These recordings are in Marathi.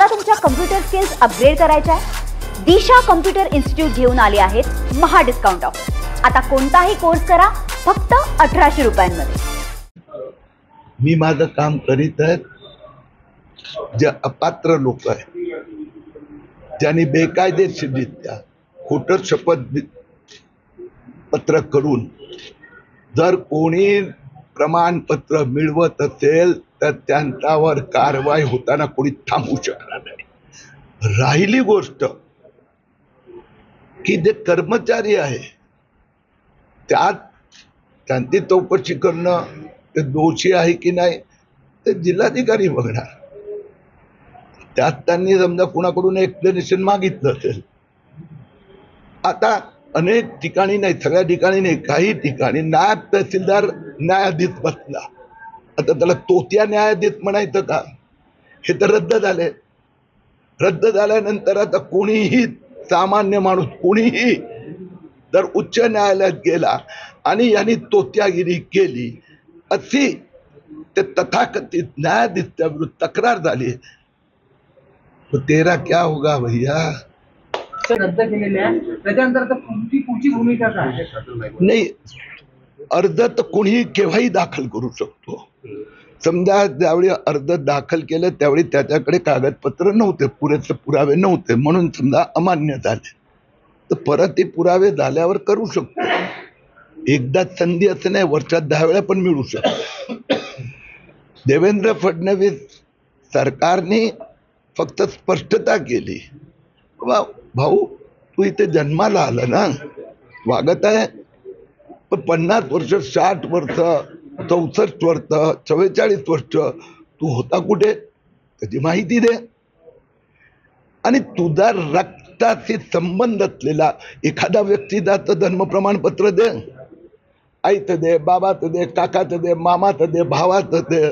तुम्हाला तुमच्या कम्प्युटर स्किल्स अपग्रेड करायच्या आहे? दिशा कम्प्युटर इन्स्टिट्यूट घेऊन आले आहेत महा डिस्काउंट ऑफर। आता कोणताही कोर्स करा फक्त 1800 रुपयांमध्ये। मी माझं काम करीत आहे। जे अपात्र लोक आहेत, ज्यांनी बेकायदेशीररित्या खोटं शपथ पत्र करून जर कोणी प्रमाणपत्र मिळवत असेल तर त्यांच्यावर कारवाई होताना कोणी थांबवू शकणार नाही। राहिली गोष्ट की जे कर्मचारी आहे त्यात त्यांची चौकशी करणं, ते दोषी आहे की नाही ते जिल्हाधिकारी बघणार। त्यात त्यांनी समजा कुणाकडून एक्सप्लेनेशन मागितलं असेल। आता अनेक ठिकाणी नाही, सगळ्या ठिकाणी नाही, काही ठिकाणी नायब तहसीलदार न्यायाधीश बसला। आता त्याला तोत्या न्यायाधीश म्हणायचं का? हे तर रद्द झाले। रद्द झाल्यानंतर आता कोणीही सामान्य माणूस कोणीही जर उच्च न्यायालयात गेला आणि यांनी तोत्यागिरी केली अशी ते तथाकथित न्यायाधीशाच्या विरुद्ध तक्रार झाली तो तेरा क्या होगा भैया? रद्द केलेले आहे त्याच्यानंतर पुढची भूमिका काय? नाही, अर्ज तर कोणीही केव्हाही दाखल करू शकतो। समजा ज्यावेळी अर्ज दाखल केलं त्यावेळी त्याच्याकडे कागदपत्र नव्हते, पुरेसे पुरावे नव्हते, म्हणून समजा अमान्य झाले, तर परत ते पुरावे झाल्यावर करू शकतो। एकदा संधी असं नाही, वर्षात 10 वेळा पण मिळू शकतो। देवेंद्र फडणवीस सरकारने फक्त स्पष्टता केली, भाऊ तू इथे जन्माला आला ना, स्वागत आहे, पण 50 वर्ष, 60 वर्ष, 64 वर्ष, 44 वर्ष तू होता कुठे त्याची माहिती दे। आणि तुझा रक्ताशी संबंध असलेला एखादा व्यक्तीचं जन्म प्रमाणपत्र दे। आईचं दे, बाबाचं दे, काकाचं दे, मामाचं दे, भावाचं दे,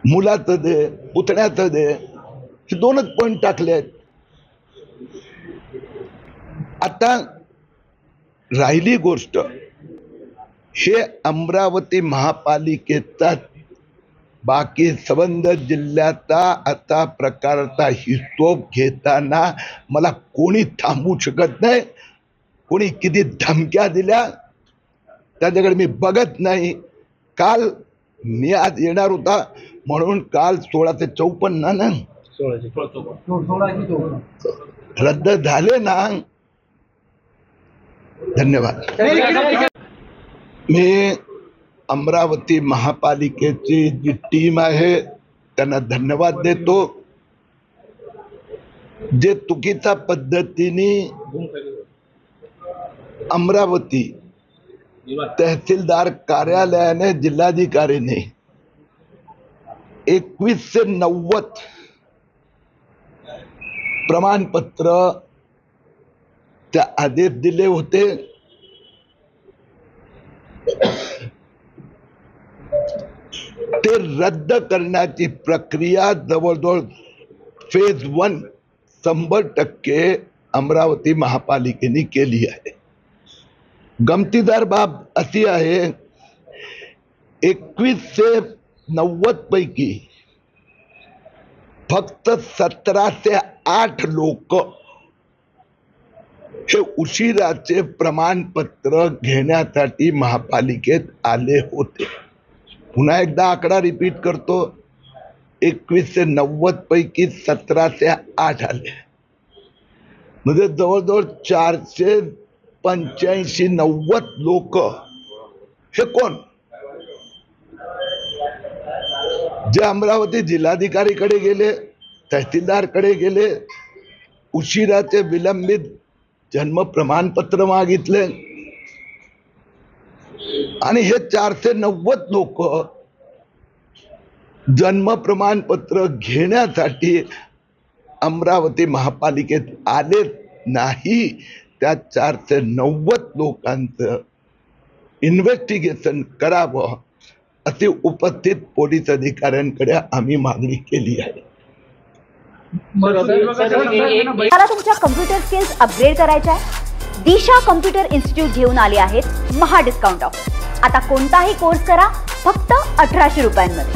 मुलाचं दे, पुतण्याचं दे। हे 2च पॉइंट टाकले आहेत। आता राहिली गोष्ट, हे अमरावती महापालिकेचा बाकी संबंध जिल्ह्याचा असा प्रकारचा हिशोब घेताना मला कोणी थांबवू शकत नाही। कोणी किती धमक्या दिल्या त्याच्याकडे मी बघत नाही। काल मी आज येणार होता म्हणून काल 16 ते 54 ना 16 रद्द झाले ना। धन्यवाद। मी अमरावती महापालिकेची जी टीम आहे त्यांना धन्यवाद देतो। जे चुकीच्या पद्धतीने अमरावती तहसीलदार कार्यालयाने, जिल्हाधिकारीने 2190 प्रमाणपत्र त्या आदेश दिले होते, ते रद्द करण्याची प्रक्रिया जवळजवळ फेज 1 100% अमरावती महापालिकेने केली आहे। गमतीदार बाब अशी आहे, 2190 पैकी फक्त 1708 लोक हे उशिराचे प्रमाणपत्र घेण्यासाठी महापालिकेत आले होते। पुन्हा एकदा आकडा रिपीट करतो, 2190 पैकी 1708 आले, म्हणजे जवळजवळ 485-90 लोक हे कोण? जे अमरावती जिल्हाधिकारीकडे गेले, तहसीलदारकडे गेले, उशिराचे विलंबित जन्म प्रमाणपत्र मागितले, आणि हे 490 लोक जन्म प्रमाणपत्र घेण्यासाठी अमरावती महापालिकेत आले नाही। त्या 490 लोकांचं इन्व्हेस्टिगेशन करावं अशी उपस्थित पोलीस अधिकाऱ्यांकडे आम्ही मागणी केली आहे। तुम्हाला तुमच्या कम्प्युटर स्किल्स अपग्रेड करायच्या आहे? दिशा कम्प्युटर इन्स्टिट्यूट घेऊन आले आहेत महा डिस्काउंट ऑफर। आता कोणताही कोर्स करा फक्त 1800 रुपयांमध्ये।